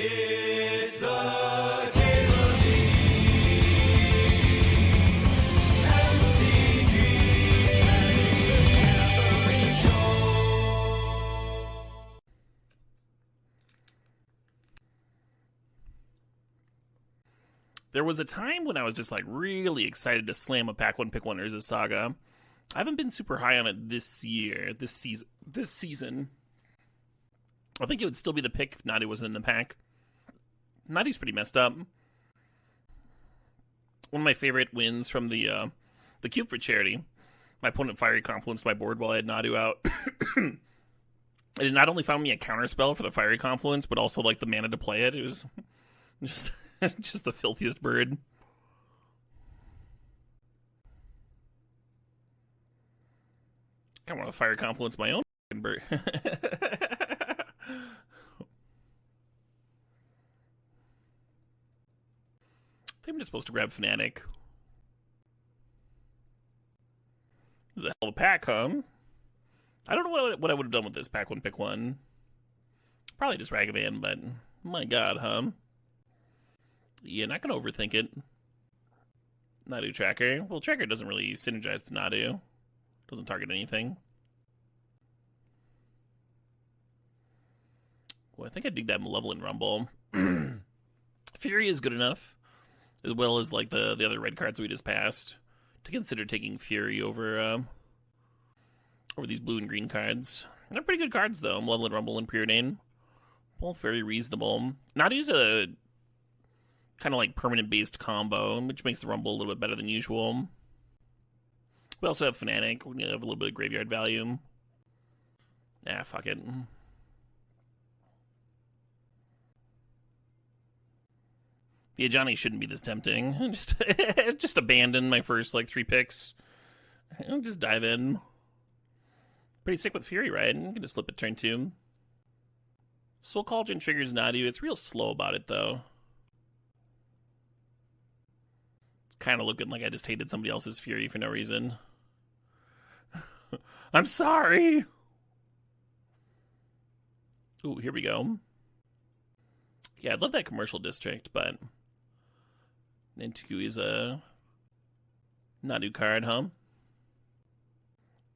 It's the K-League MTG Gathering Show. There was a time when I was just like really excited to slam a Pack 1 Pick 1 Urza Saga. I haven't been super high on it this season. I think it would still be the pick if Nadu wasn't in the pack. Nadu's pretty messed up. One of my favorite wins from the Cube for Charity. My opponent Fiery Confluenced my board while I had Nadu out. And it not only found me a counterspell for the Fiery Confluence, but also like the mana to play it. It was just just the filthiest bird. I want to Fiery Confluence my own bird. I think I'm just supposed to grab Fnatic. This is a hell of a pack, huh? I don't know what I would have done with this Pack 1 Pick 1. Probably just Ragavan, but my god, huh? Yeah, not gonna overthink it. Nadu Tracker. Well, Tracker doesn't really synergize with Nadu. Doesn't target anything. Well, I think I dig that Malevolent Rumble. Fury is good enough, as well as like the other red cards we just passed, to consider taking Fury over these blue and green cards. They're pretty good cards though. Malevolent Rumble and Preordain, both very reasonable. Nadu's a kind of like permanent based combo, which makes the Rumble a little bit better than usual. We also have Fnatic. We have a little bit of graveyard value. Ah, fuck it. Yeah, Johnny shouldn't be this tempting. Just abandon my first, like, 3 picks. And just dive in. Pretty sick with Fury, right? You can just flip it turn 2. Soul Cauldron triggers Nadu. It's real slow about it, though. It's kind of looking like I just hated somebody else's Fury for no reason. I'm sorry! Ooh, here we go. Yeah, I'd love that commercial district, but Nantuku is a Nadu card, huh?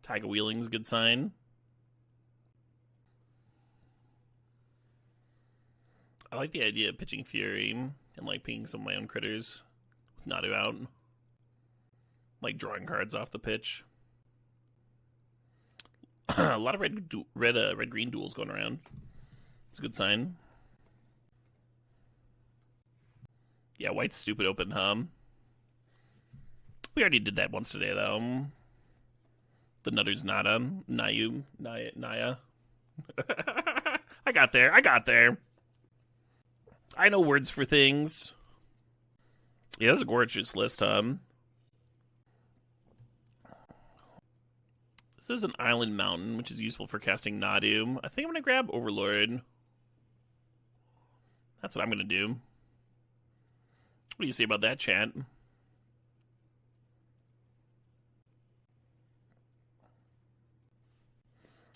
Taiga Wheeling's a good sign. I like the idea of pitching Fury and like picking some of my own critters with Nadu out. Like drawing cards off the pitch. A lot of red-green duels going around. It's a good sign. Yeah, white's stupid open, huh? We already did that once today, though. The Nutter's Nada. Naya. I got there. I know words for things. Yeah, that's a gorgeous list, huh? This is an Island Mountain, which is useful for casting Nadu. I think I'm going to grab Overlord. That's what I'm going to do. What do you say about that, chat?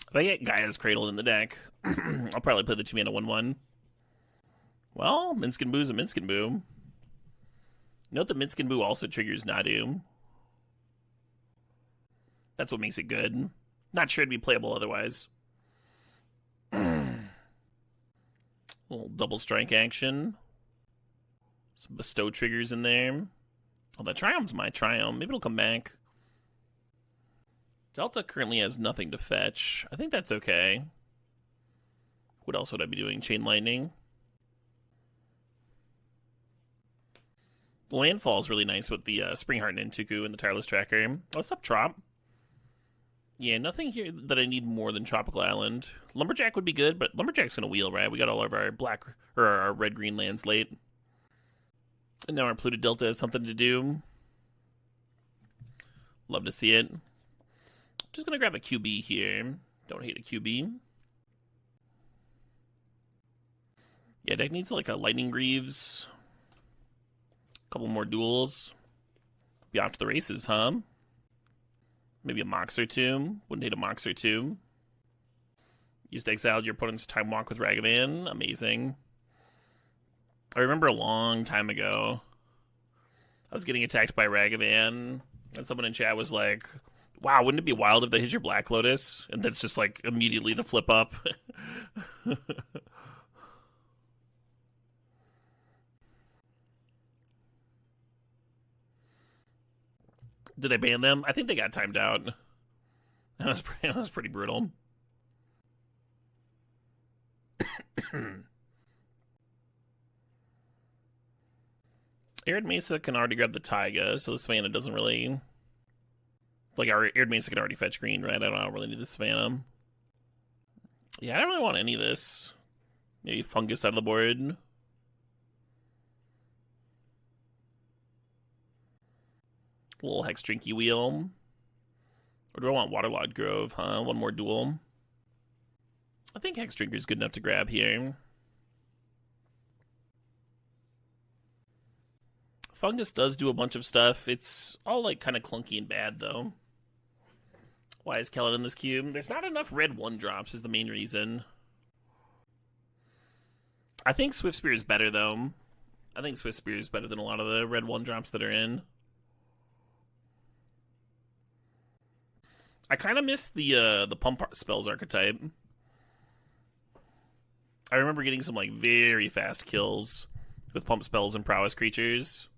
If I get Gaia's Cradle in the deck, I'll probably play the 2-mana 1/1. Well, Minskin Boo's a Minskin Boo. Note that Minskin Boo also triggers Nadu. That's what makes it good. Not sure it'd be playable otherwise. Little double strike action. Some bestow triggers in there. Oh, that Triumph's my Triumph. Maybe it'll come back. Delta currently has nothing to fetch. I think that's okay. What else would I be doing? Chain Lightning. The landfall is really nice with the Springheart and Nantuku and the Tireless Tracker. What's up, Trop? Yeah, nothing here that I need more than Tropical Island. Lumberjack would be good, but Lumberjack's gonna wheel, right? We got all of our our red-green lands late. And now our Polluted Delta has something to do. Love to see it. Just gonna grab a QB here. Don't hate a QB. Yeah, deck needs like a Lightning Greaves. A couple more duels. Be off to the races, huh? Maybe a Mox or two. Wouldn't hate a Mox or two. Use to exile your opponent's Time Walk with Ragavan. Amazing. I remember a long time ago, I was getting attacked by Ragavan, and someone in chat was like, wow, wouldn't it be wild if they hit your Black Lotus? And that's just like immediately the flip up. Did I ban them? I think they got timed out. That was pretty brutal. Arid Mesa can already grab the Taiga, so the Savannah doesn't really... Like, our Arid Mesa can already fetch green, right? I don't really need the Savannah. Yeah, I don't really want any of this. Maybe Fungus out of the board. A little Hex Drinky Wheel. Or do I want Waterlogged Grove, huh? One more duel. I think Hex Drinker is good enough to grab here. Fungus does do a bunch of stuff. It's all like kind of clunky and bad though. Why is Kellan in this cube? There's not enough red 1-drops is the main reason. I think Swift Spear is better though. I think Swift Spear is better than a lot of the red 1-drops that are in. I kind of miss the pump spells archetype. I remember getting some like very fast kills with pump spells and prowess creatures.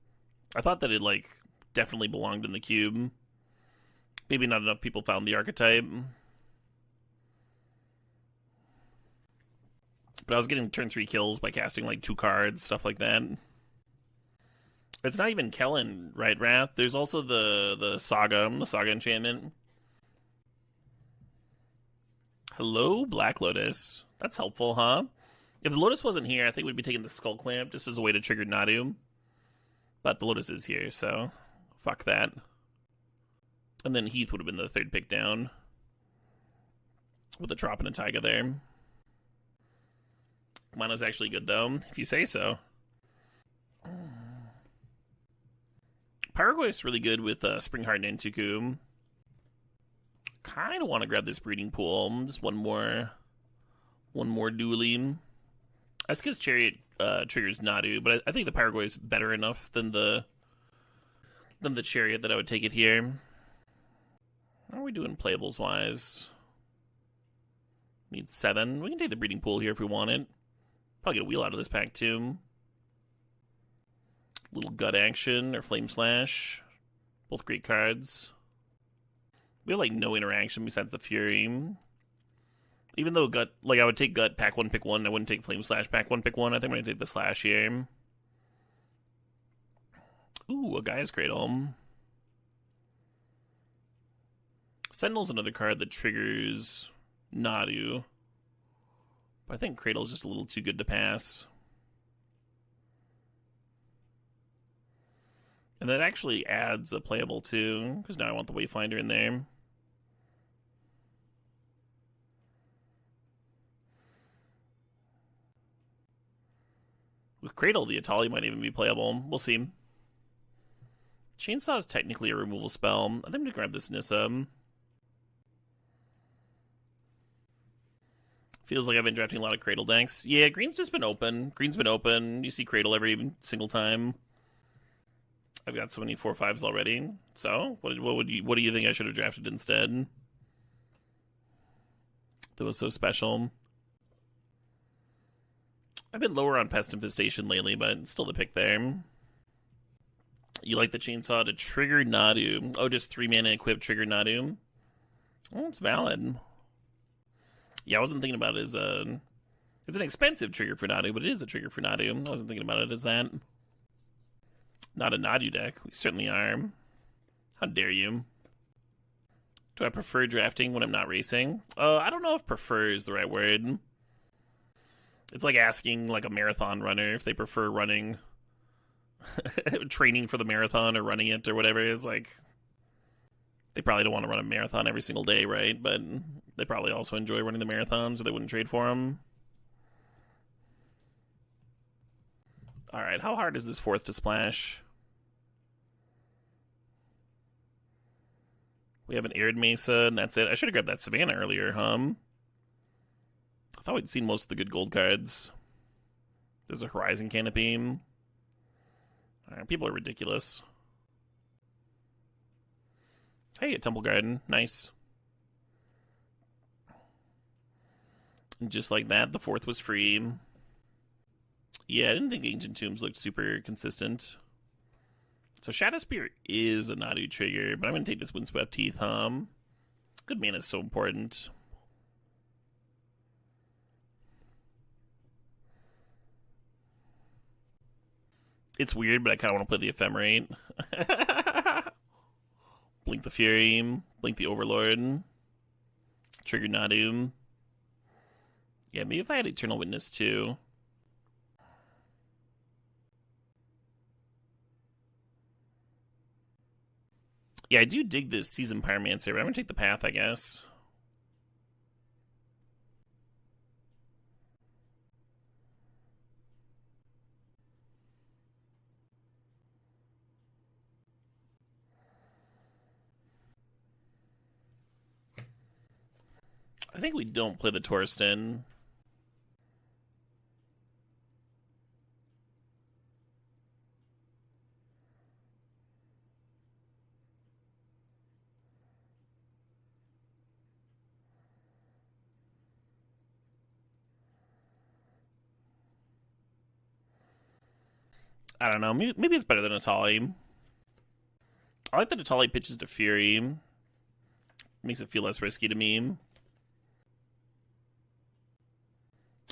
I thought that it like definitely belonged in the cube. Maybe not enough people found the archetype. But I was getting turn 3 kills by casting like 2 cards, stuff like that. It's not even Kellan, right, Wrath? There's also the Saga enchantment. Hello, Black Lotus. That's helpful, huh? If the Lotus wasn't here, I think we'd be taking the Skull Clamp just as a way to trigger Nadu. But the Lotus is here, so fuck that. And then Heath would have been the 3rd pick down. With a Trop and a Taiga there. Mono's actually good, though, if you say so. Paraguay's really good with Springheart and Antuku. Kind of want to grab this breeding pool. Just one more dueling. Eska's Chariot triggers Nadu, but I think the Paraguay is better enough than the Chariot that I would take it here. How are we doing playables wise? Need 7. We can take the breeding pool here if we want it. Probably get a wheel out of this pack too. Little gut action or flame slash. Both great cards. We have like no interaction besides the Fury. Even though gut, like I would take gut pack 1 pick 1, I wouldn't take flame slash pack 1 pick 1. I think I'm gonna take the slash here. Ooh, a Gaia's Cradle. Sentinel's another card that triggers Nadu. But I think Cradle's just a little too good to pass. And that actually adds a playable too, because now I want the Wayfinder in there. With Cradle, the Atali might even be playable. We'll see. Chainsaw is technically a removal spell. I think I'm going to grab this Nissa. Feels like I've been drafting a lot of Cradle decks. Yeah, green's just been open. Green's been open. You see Cradle every single time. I've got so many 4/5s already. So, what do you think I should have drafted instead? That was so special. I've been lower on Pest Infestation lately, but still the pick there. You like the Chainsaw to trigger Nadu. Oh, just 3 mana equip trigger Nadu. Oh, it's valid. Yeah, I wasn't thinking about it as a... It's an expensive trigger for Nadu, but it is a trigger for Nadu. I wasn't thinking about it as that. Not a Nadu deck. We certainly are. How dare you? Do I prefer drafting when I'm not racing? I don't know if prefer is the right word. It's like asking like a marathon runner if they prefer running, training for the marathon or running it or whatever. It's like, they probably don't want to run a marathon every single day, right? But they probably also enjoy running the marathons or they wouldn't trade for them. All right, how hard is this 4th to splash? We have an Arid Mesa, and that's it. I should have grabbed that Savannah earlier, I thought we'd seen most of the good gold cards. There's a Horizon Canopy. People are ridiculous. Hey, a Temple Garden. Nice. And just like that, the 4th was free. Yeah, I didn't think Ancient Tombs looked super consistent. So Shadow Spear is a Nadu trigger, but I'm going to take this Windswept Teeth. Good mana is so important. It's weird, but I kind of want to play the Ephemerate. Blink the Fury, Blink the Overlord, trigger Nadu. Yeah, maybe if I had Eternal Witness too. Yeah, I do dig this Seasoned Pyromancer, but I'm going to take the Path, I guess. I think we don't play the Torsten. I don't know. Maybe it's better than Atali. I like that Atali pitches to Fury. Makes it feel less risky to me.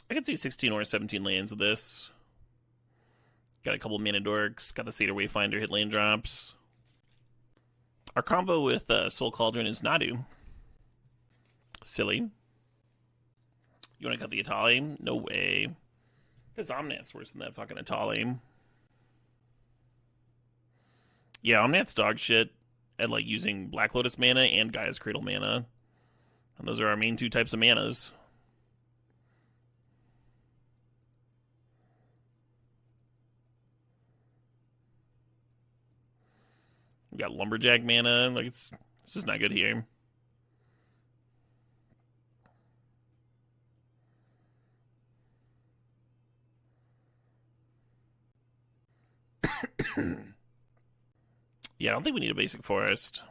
I could see 16 or 17 lands with this. Got a couple Mana Dorks. Got the Satyr Wayfinder hit land drops. Our combo with Soul Cauldron is Nadu. Silly. You want to cut the Atali? No way. This Omnath's worse than that fucking Atali. Yeah, Omnath's dog shit at like using Black Lotus mana and Gaia's Cradle mana. And those are our main 2 types of manas. We got Lumberjack mana. Like it's just not good here. Yeah, I don't think we need a basic forest.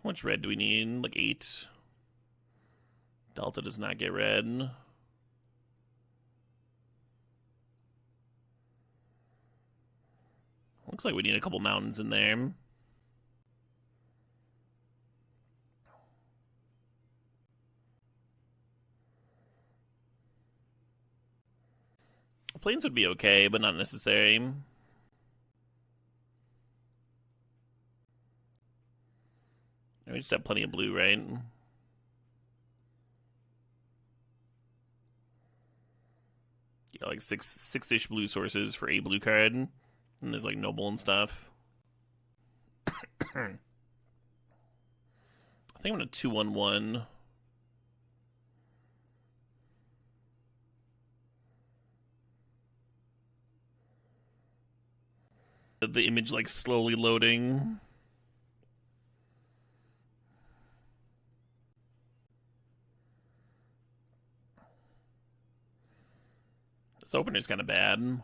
How much red do we need? Like 8. Delta does not get red. Looks like we need a couple mountains in there. Plains would be okay, but not necessary. We just have plenty of blue, right? Yeah, like six-ish blue sources for a blue card. And there's like Noble and stuff. I think I'm gonna 2-1-1. The image like slowly loading. This opener's kind of bad.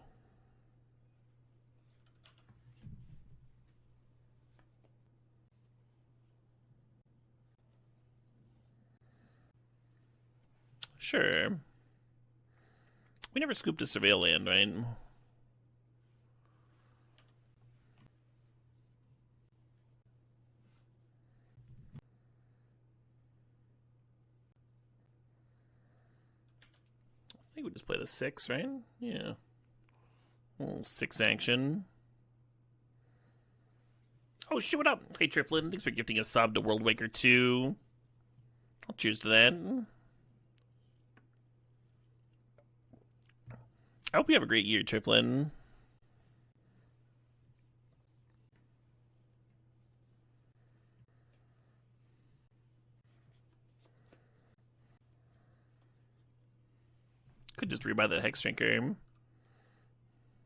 Sure. We never scooped a surveil land, right? I think we just play the 6, right? Yeah. A little 6 action. Oh, shit, what up? Hey, Triflin, thanks for gifting a sub to World Waker 2. I'll cheers to that. I hope you have a great year, Triflin. Could just rebuy the Hex Drinker.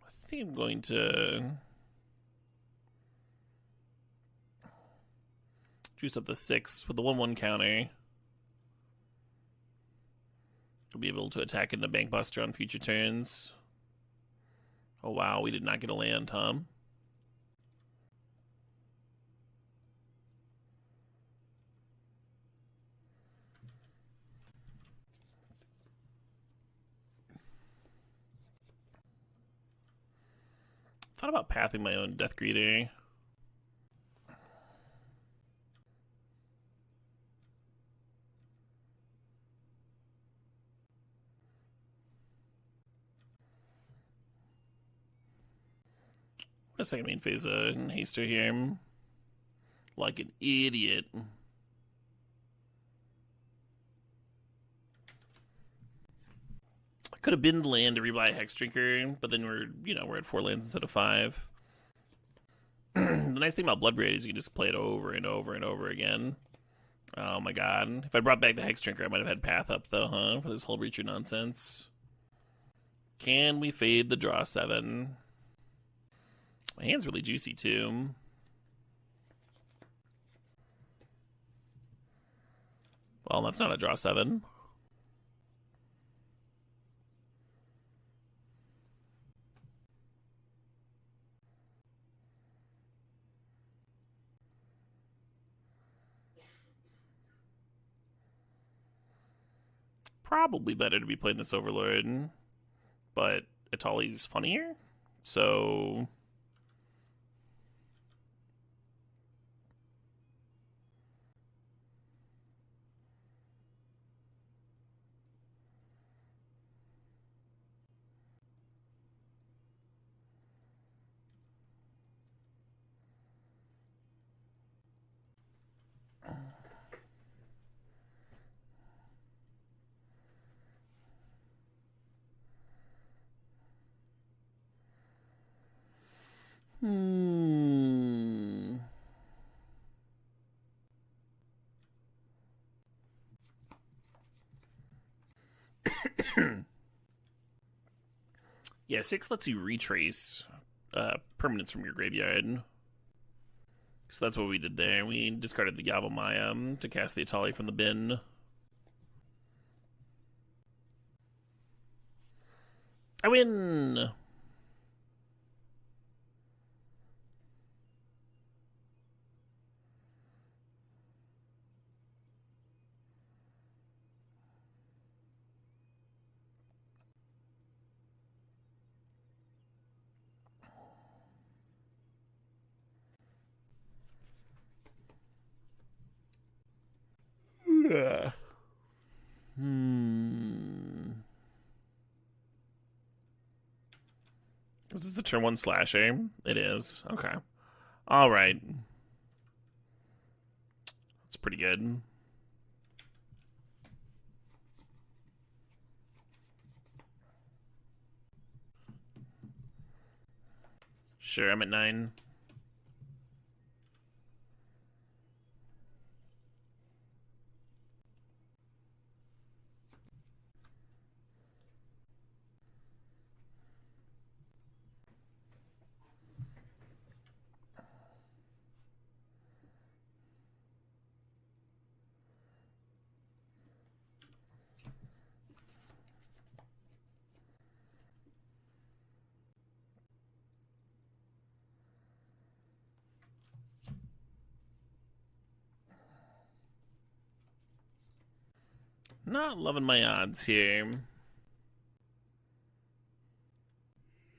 I think I'm going to juice up the 6 with the 1/1 counter. We'll be able to attack into Bank Buster on future turns. Oh wow, we did not get a land, huh? Thought about pathing my own Death Greeter. What a second main phase and Haster here. Like an idiot. I could have been land to rebuy a Hex Drinker, but then we're at 4 lands instead of 5. The nice thing about Blood Braid is you can just play it over and over and over again. Oh my god. If I brought back the Hex Drinker, I might have had Path up though, huh? For this whole Reacher nonsense. Can we fade the draw 7? My hand's really juicy too. Well, that's not a draw 7. Probably better to be playing this Overlord, but Atali's funnier, so... Yeah, 6 lets you retrace permanents from your graveyard. So that's what we did there. We discarded the Yavimaya to cast the Atali from the bin. I win! Yeah. Is this a turn 1 slasher? It is. Okay. Alright. That's pretty good. Sure, I'm at 9. Not loving my odds here.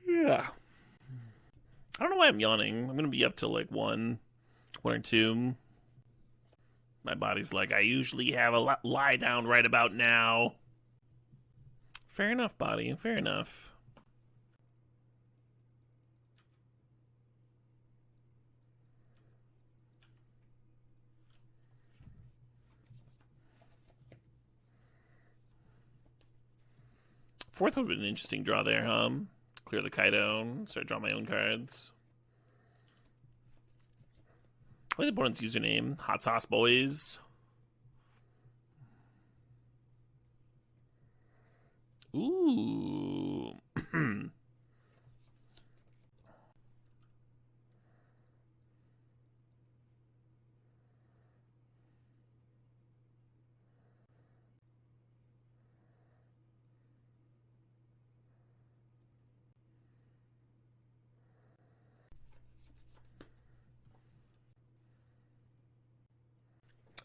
Yeah. I don't know why I'm yawning. I'm gonna be up till like 1 or 2. My body's like, I usually have a lie down right about now. Fair enough, body. Fair enough. Fourth would have been an interesting draw there, huh? Clear the Kaido, start drawing my own cards. Play the opponent's username, Hot Sauce Boys. Ooh.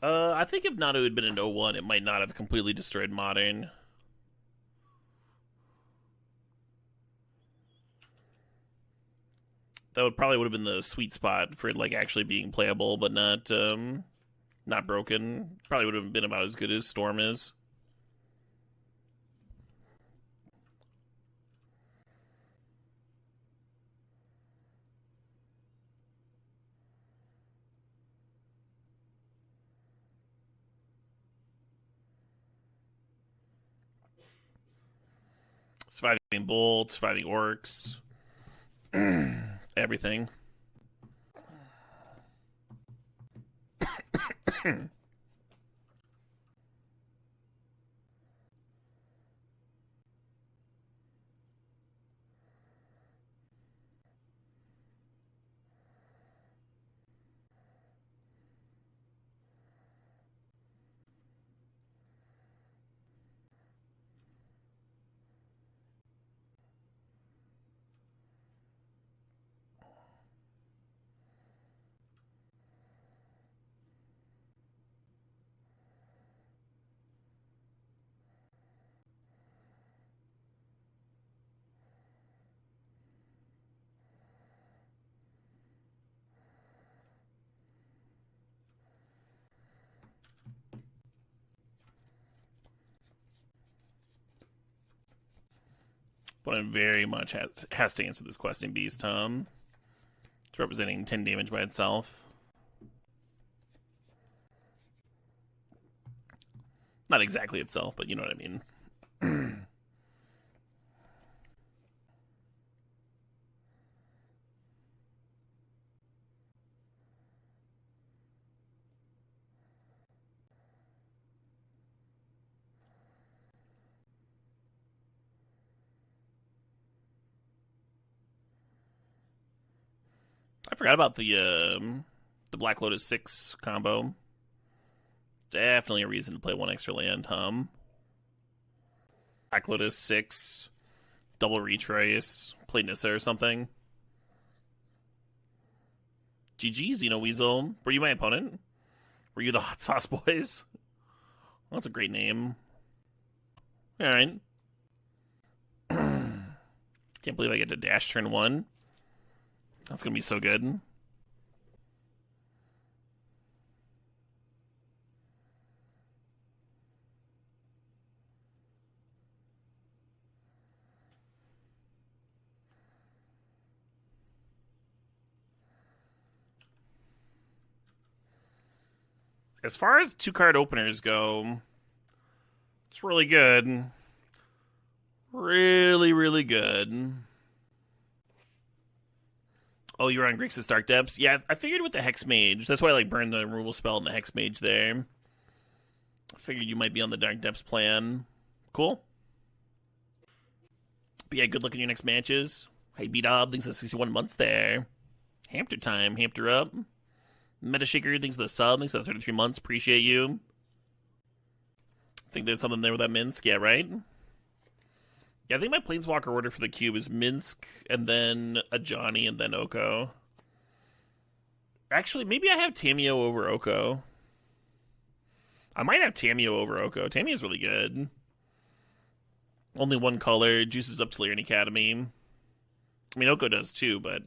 I think if Natu had been an 0-1, it might not have completely destroyed Modern. That would have been the sweet spot for it, like actually being playable, but not broken. Probably would have been about as good as Storm is. Surviving Bolt, surviving Orcs, everything. But I'm very much has to answer this questing beast, It's representing 10 damage by itself. Not exactly itself, but you know what I mean. I forgot about the Black Lotus 6 combo. Definitely a reason to play one extra land, Black Lotus 6, double retrace, play Nissa or something. GG, Xeno Weasel. Were you my opponent? Were you the Hot Sauce Boys? Well, that's a great name. Alright. Can't believe I get to dash turn 1. That's gonna be so good. As far as 2-card openers go, it's really good. Really, really good. Oh, you were on Grixis Dark Depths? Yeah, I figured with the Hex Mage. That's why I burned the removal spell and the Hex Mage there. I figured you might be on the Dark Depths plan. Cool. But yeah, good luck in your next matches. Hey, B-Dob, thanks for the 61 months there. Hamster time, Hamster up. Metashaker, thanks for the sub, thanks for the 33 months, appreciate you. Think there's something there with that Minsk, yeah, right? Yeah, I think my Planeswalker order for the cube is Minsk, and then a Johnny, and then Oko. Actually, maybe I have Tamio over Oko. I might have Tamio over Oko. Tamio's really good. Only one color, juices up to Lyrian Academy. I mean, Oko does too, but...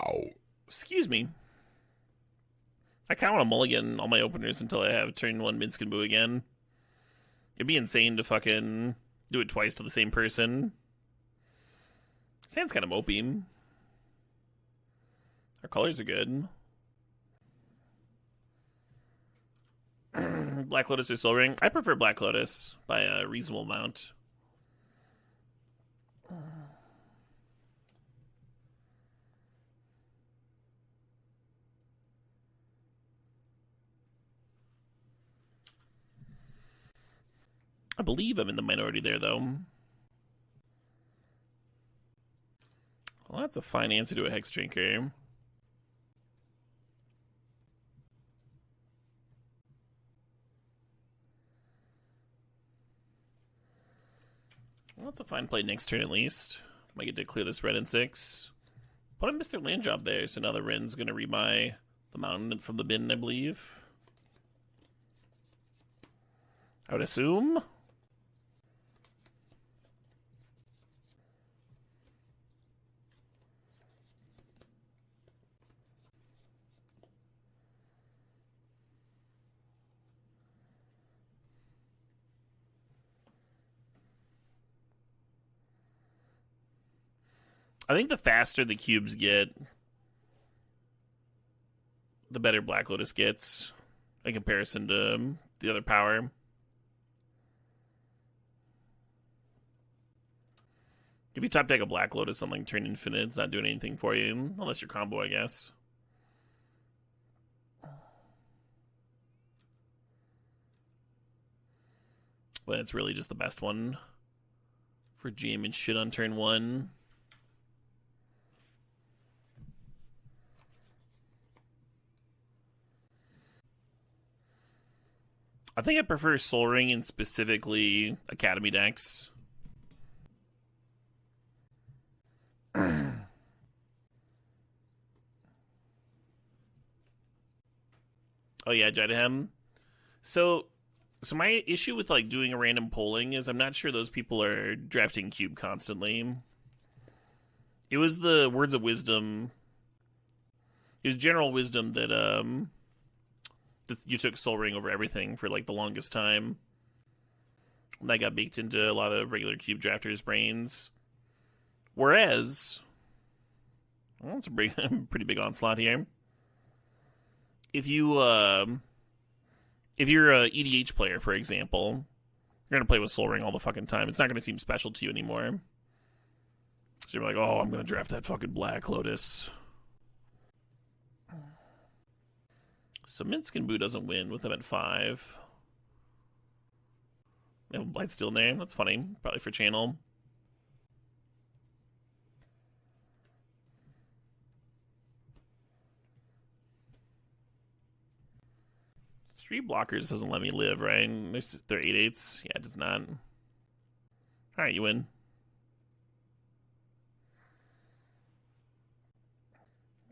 Ow. Excuse me. I kind of want to mulligan all my openers until I have turn 1 Minsk and Boo again. It'd be insane to fucking do it twice to the same person. Sounds kind of mopey. Our colors are good. Black Lotus or Soul Ring? I prefer Black Lotus by a reasonable amount. I believe I'm in the minority there, though. Well, that's a fine answer to a Hex Drinker. Well, that's a fine play next turn, at least. Might get to clear this red and 6. Put a Mr. Land Job there, so now the Rin's going to rebuy the mountain from the bin, I believe. I would assume. I think the faster the cubes get, the better Black Lotus gets in comparison to the other power. If you top deck a Black Lotus on like turn infinite, it's not doing anything for you, unless you're combo, I guess. But it's really just the best one for GM and shit on turn 1. I think I prefer Soul Ring and specifically Academy decks. Oh yeah, Jedhem. So my issue with like doing a random polling is I'm not sure those people are drafting cube constantly. It was the words of wisdom. It was general wisdom that you took Soul Ring over everything for like the longest time. That got baked into a lot of regular cube drafters' brains. Whereas, well, it's a pretty big onslaught here. If you're a EDH player, for example, you're gonna play with Soul Ring all the fucking time. It's not gonna seem special to you anymore. So you're like, oh, I'm gonna draft that fucking Black Lotus. So Minsc and Boo doesn't win with them at 5. They have a Blightsteel in there. That's funny. Probably for channel. Three blockers doesn't let me live, right? They're 8/8s. Yeah, it does not. Alright, you win.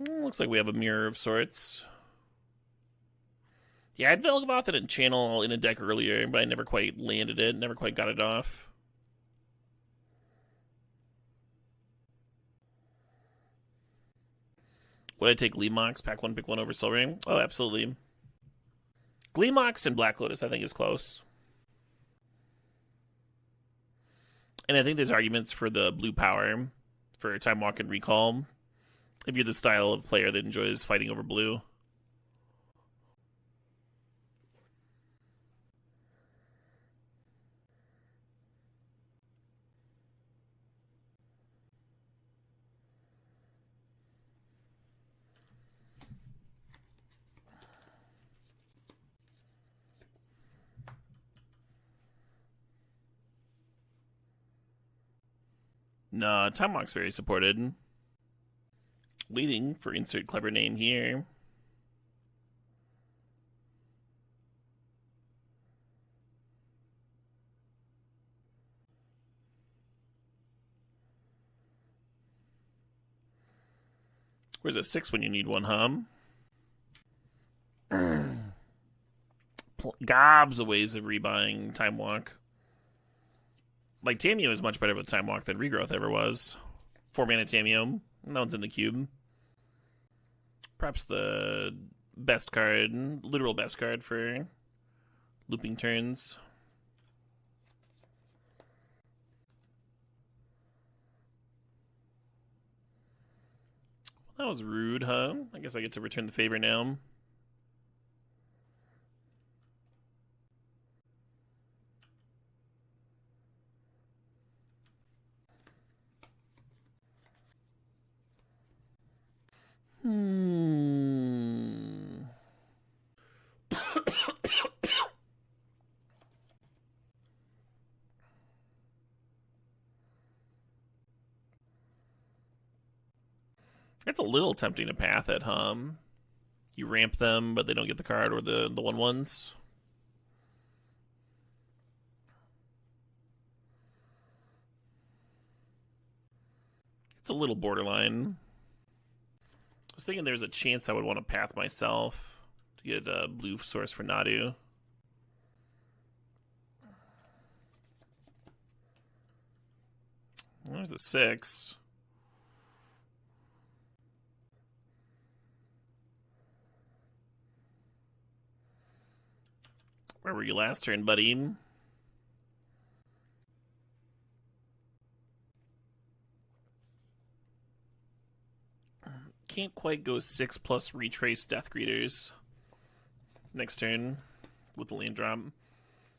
Looks like we have a mirror of sorts. Yeah, I'd Velgavoth it in channel in a deck earlier, but I never quite landed it, never quite got it off. Would I take Gleemox, pack 1, pick 1 over Soul Ring? Oh, absolutely. Gleemox and Black Lotus, I think, is close. And I think there's arguments for the blue power for Time Walk and Recall, if you're the style of player that enjoys fighting over blue. No, Time Walk's very supported. Waiting for insert clever name here. Where's a 6 when you need one, Gobs of ways of rebuying Time Walk. Like, Tamiyo is much better with Time Walk than Regrowth ever was. 4-mana Tamiyo. No one's in the cube. Perhaps the best card, literal best card for looping turns. That was rude, huh? I guess I get to return the favor now. It's a little tempting to path it, You ramp them, but they don't get the card or the 1/1s. It's a little borderline. was thinking there's a chance I would want to path myself to get a blue source for Nadu. There's a 6. Where were you last turn, buddy? Can't quite go 6 plus retrace Death Greeters next turn with the land drop.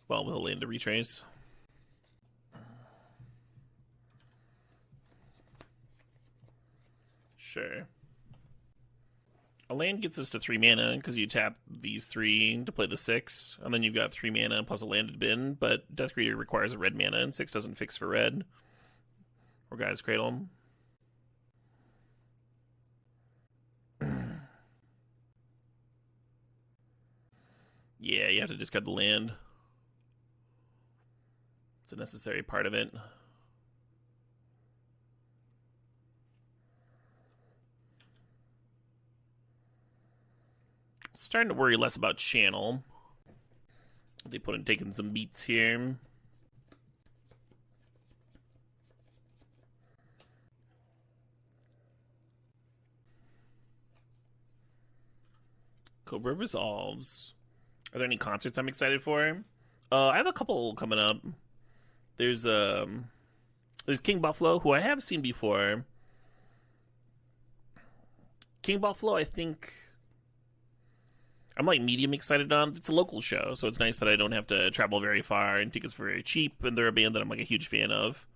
Well, with a land to retrace. Sure. A land gets us to 3 mana because you tap these 3 to play the 6, and then you've got 3 mana plus a landed bin, but Death Greeter requires a red mana, and 6 doesn't fix for red. Or Guy's Cradle. Yeah, you have to discard the land. It's a necessary part of it. Starting to worry less about channel. They put in taking some beats here. Cobra Resolves. Are there any concerts I'm excited for? I have a couple coming up. There's King Buffalo, who I have seen before. King Buffalo, I think I'm like medium excited on. It's a local show, so it's nice that I don't have to travel very far, and tickets are very cheap, and they're a band that I'm like a huge fan of.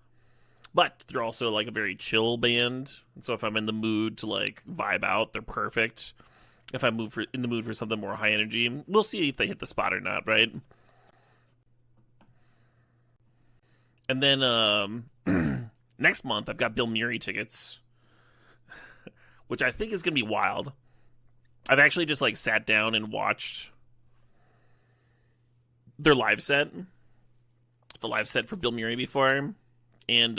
But they're also like a very chill band, and so if I'm in the mood to like vibe out, they're perfect. If I'm in the mood for something more high energy, we'll see if they hit the spot or not, right? And then next month I've got Bill Murray tickets, which I think is gonna be wild. I've actually just like sat down and watched their live set, the live set for Bill Murray before, and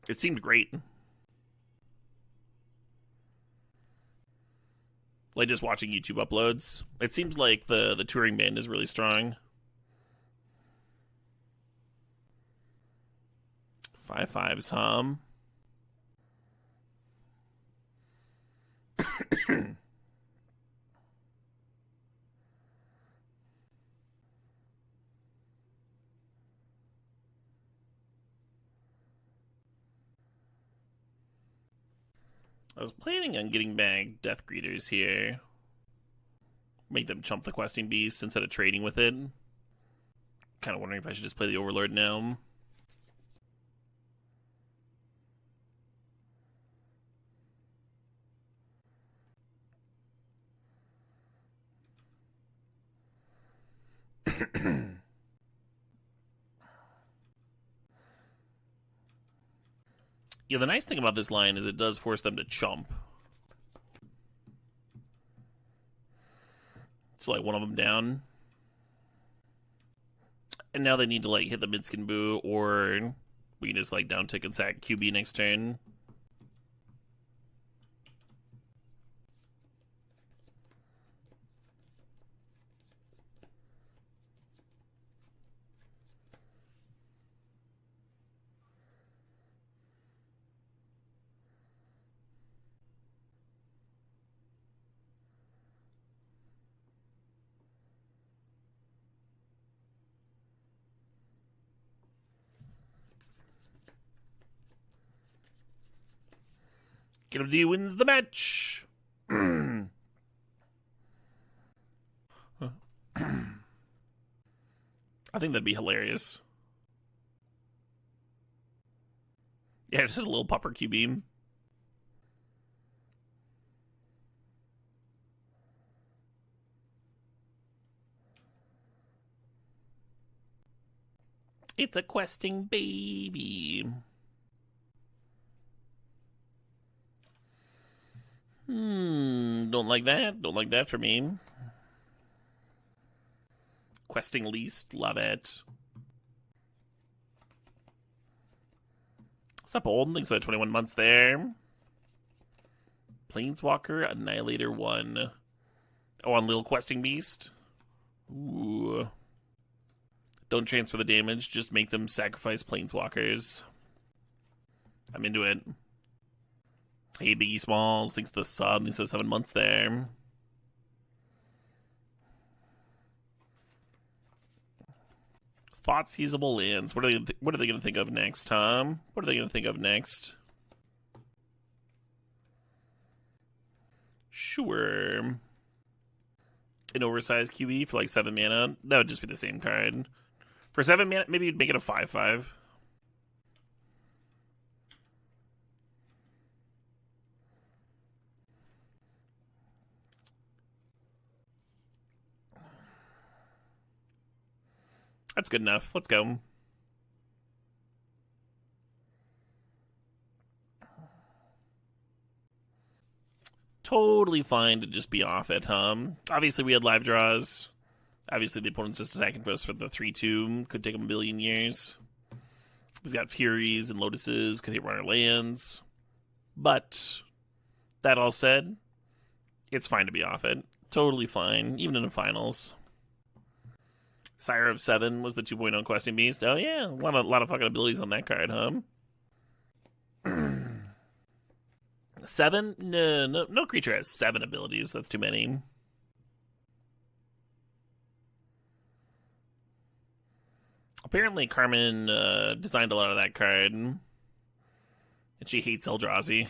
it seemed great. Like just watching YouTube uploads, it seems like the touring band is really strong. 5/5s, hum. I was planning on getting back Death Greeters here. Make them chump the Questing Beast instead of trading with it. Kind of wondering if I should just play the Overlord now. Yeah, the nice thing about this line is it does force them to chump. It's like one of them down. And now they need to like hit the Midskin Boo, or we can just like down tick and sack QB next turn. Kennedy wins the match. I think that'd be hilarious. Yeah, just a little popper Q-beam. It's a questing baby. Don't like that. Don't like that for me. Questing least. Love it. What's up, old? Thanks for the 21 months there. Planeswalker, Annihilator 1. Oh, on Lil Questing Beast? Ooh. Don't transfer the damage, just make them sacrifice Planeswalkers. I'm into it. Hey, Biggie Smalls, thanks to the sub, thanks to the 7 months there. Thought usable lands. What are they going to think of next, Tom? What are they going to think of next? Sure. An oversized QB for like 7 mana. That would just be the same card. For 7 mana, maybe you'd make it a 5/5. That's good enough. Let's go. Totally fine to just be off it, Obviously, we had live draws. Obviously, the opponent's just attacking for us for the 3/2. Could take them a billion years. We've got Furies and Lotuses. Could hit runner lands. But, that all said, it's fine to be off it. Totally fine, even in the finals. Sire of 7 was the 2.0 Questing Beast. Oh yeah, a lot of fucking abilities on that card, huh? 7? No creature has 7 abilities. That's too many. Apparently, Carmen designed a lot of that card, and she hates Eldrazi.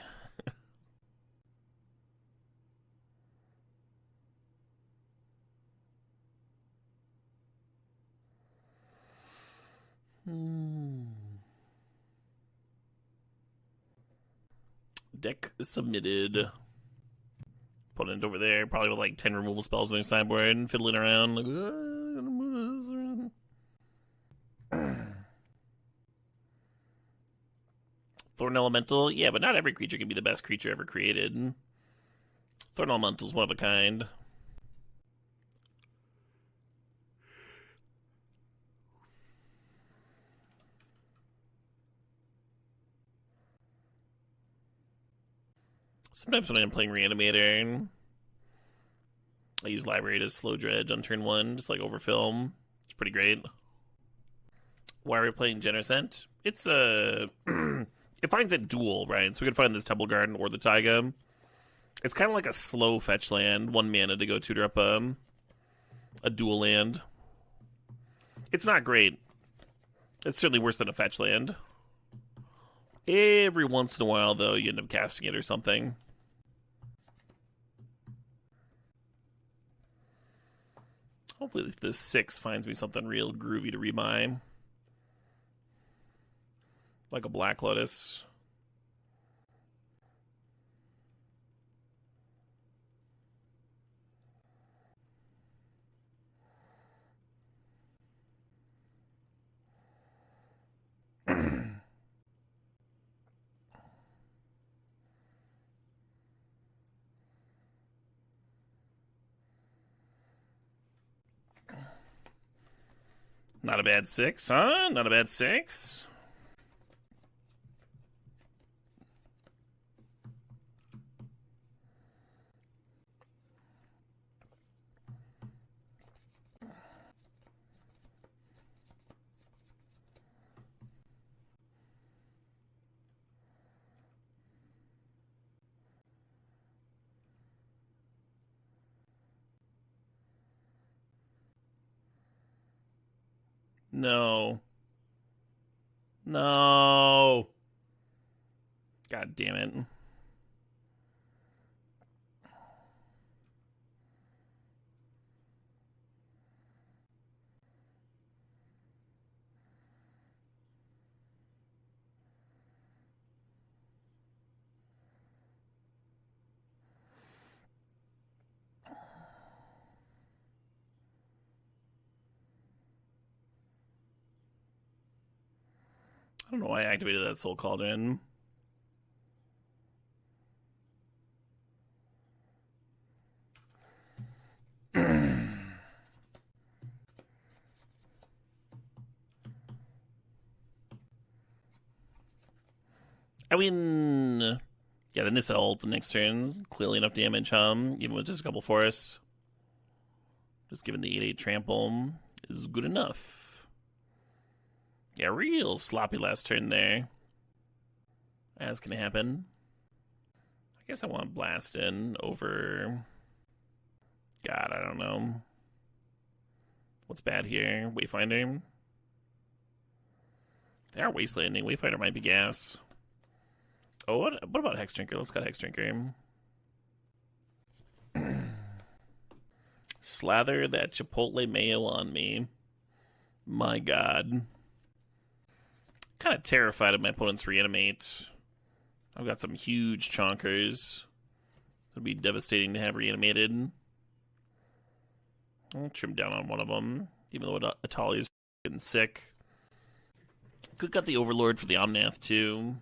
Deck submitted. Opponent over there, probably with like 10 removal spells on their sideboard and fiddling around. Like, Thorn Elemental, yeah, but not every creature can be the best creature ever created. Thorn Elemental's one of a kind. Sometimes when I'm playing Reanimator, I use Library to slow dredge on turn 1, just like overfill. It's pretty great. Why are we playing Genercent? It's it finds it dual, right? So we can find this Temple Garden or the Taiga. It's kind of like a slow fetch land, 1 mana to go tutor up a dual land. It's not great. It's certainly worse than a fetch land. Every once in a while, though, you end up casting it or something. Hopefully this 6 finds me something real groovy to rebuy. Like a Black Lotus. Not a bad 6, huh? Not a bad 6. No. No. God damn it. I don't know why I activated that Soul Cauldron. I mean, Yeah, the Nissa ult next turn. Clearly enough damage, even with just a couple forests. Just given the 8/8 trample is good enough. Yeah, real sloppy last turn there. As can happen. I guess I want Blast in over... God, I don't know. What's bad here? Wayfinder? They are Wastelanding. Wayfinder might be gas. Oh, what about Hex Drinker? Let's go Hex Drinker. Slather that Chipotle mayo on me. My God. Kind of terrified of my opponent's reanimate. I've got some huge chonkers. It'd be devastating to have reanimated. I'll trim down on one of them, even though Atali's getting sick. Could got the Overlord for the Omnath, too.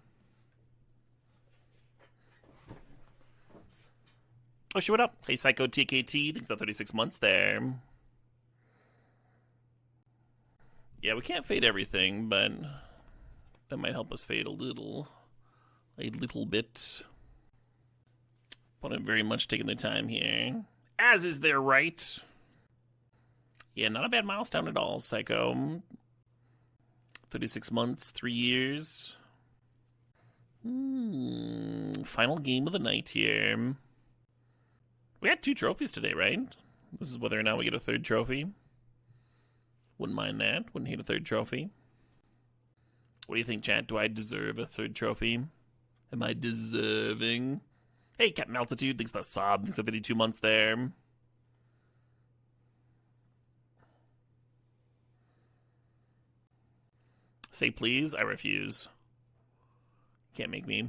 Oh, shit, what up? Hey, Psycho TKT. Thanks for 36 months there. Yeah, we can't fade everything, but that might help us fade a little. A little bit. Opponent very much taking their time here. As is their right. Yeah, not a bad milestone at all, Psycho. 36 months, 3 years. Final game of the night here. We had 2 trophies today, right? This is whether or not we get a 3rd trophy. Wouldn't mind that. Wouldn't hate a 3rd trophy. What do you think, chat? Do I deserve a 3rd trophy? Am I deserving? Hey, Captain Altitude. Thanks for the sub. Thanks for 52 months there. Say please. I refuse. Can't make me.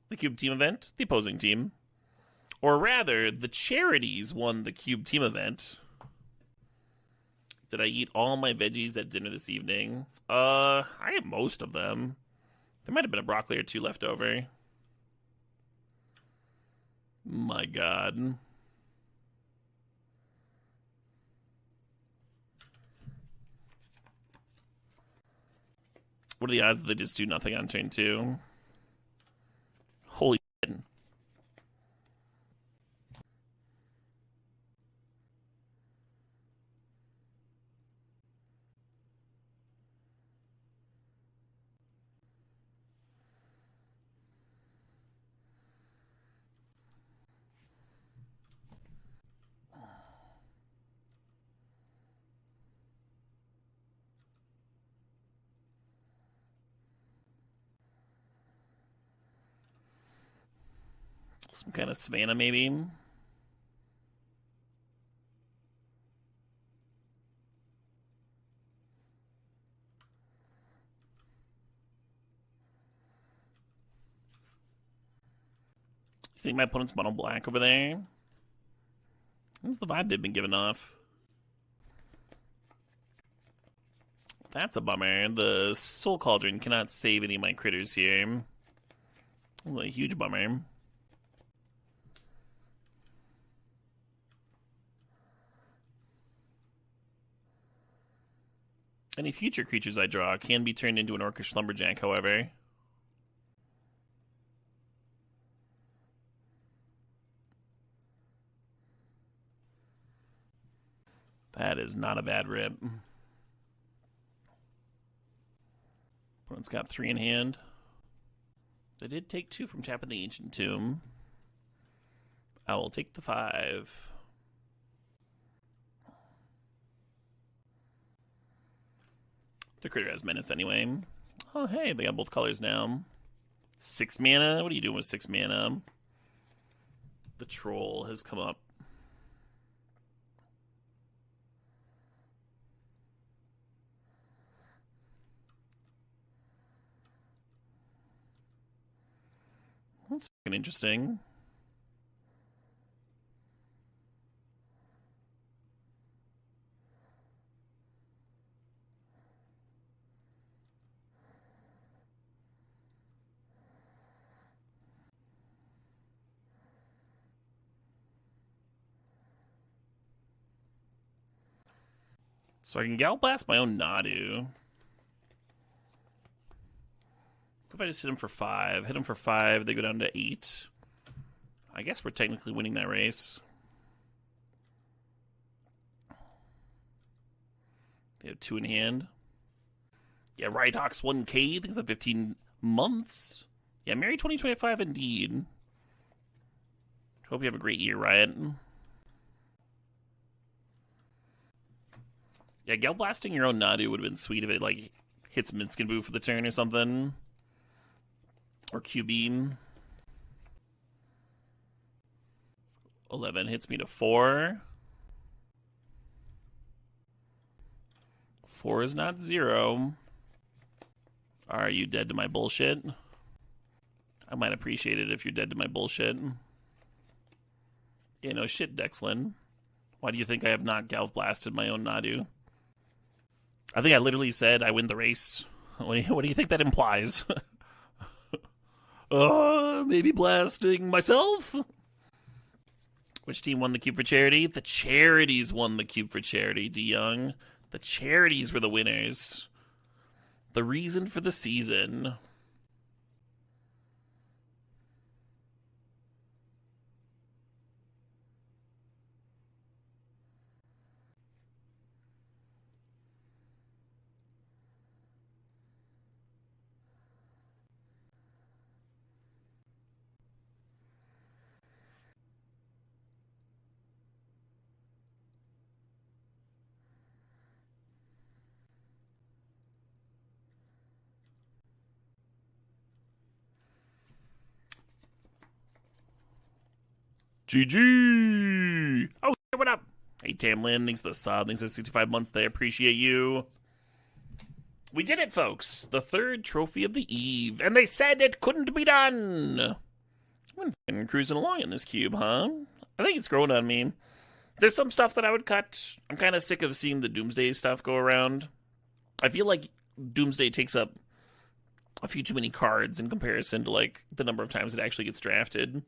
The Cube Team event, the opposing team. Or rather, the charities won the Cube Team event. Did I eat all my veggies at dinner this evening? I ate most of them. There might have been a broccoli or 2 left over. My God. What are the odds that they just do nothing on turn 2? Holy shit. Some kind of Savannah, maybe? You think my opponent's mono black over there? That's the vibe they've been giving off. That's a bummer. The Soul Cauldron cannot save any of my critters here. That's a huge bummer. Any future creatures I draw can be turned into an Orcish Lumberjack, however. That is not a bad rip. Opponent's got 3 in hand. They did take 2 from tapping the Ancient Tomb. I will take the 5. The critter has menace anyway. Oh, hey, they got both colors now. 6 mana? What are you doing with 6 mana? The troll has come up. That's fucking interesting. So I can Gal Blast my own Nadu. if I just hit him for 5? Hit him for 5, they go down to 8. I guess we're technically winning that race. They have 2 in hand. Yeah, Rydocks 1K. I think it's like 15 months. Yeah, Merry 2025 indeed. Hope you have a great year, Riot. Yeah, Gale blasting your own Nadu would have been sweet if it like hits Minskin Boo for the turn or something. Or Q-Beam. 11 hits me to 4. 4 is not 0. Are you dead to my bullshit? I might appreciate it if you're dead to my bullshit. Yeah, no shit, Dexlin. Why do you think I have not Galv blasted my own Nadu? I think I literally said I win the race. What do you think that implies? Maybe blasting myself? Which team won the Cube for Charity? The Charities won the Cube for Charity, D-Young. The Charities were the winners. The reason for the season. GG! Oh, what up? Hey, Tamlin, thanks for the sub, thanks for 65 months, they appreciate you. We did it, folks. The 3rd trophy of the eve, and they said it couldn't be done. I've been cruising along in this cube, huh? I think it's growing on me. There's some stuff that I would cut. I'm kind of sick of seeing the Doomsday stuff go around. I feel like Doomsday takes up a few too many cards in comparison to, like, the number of times it actually gets drafted.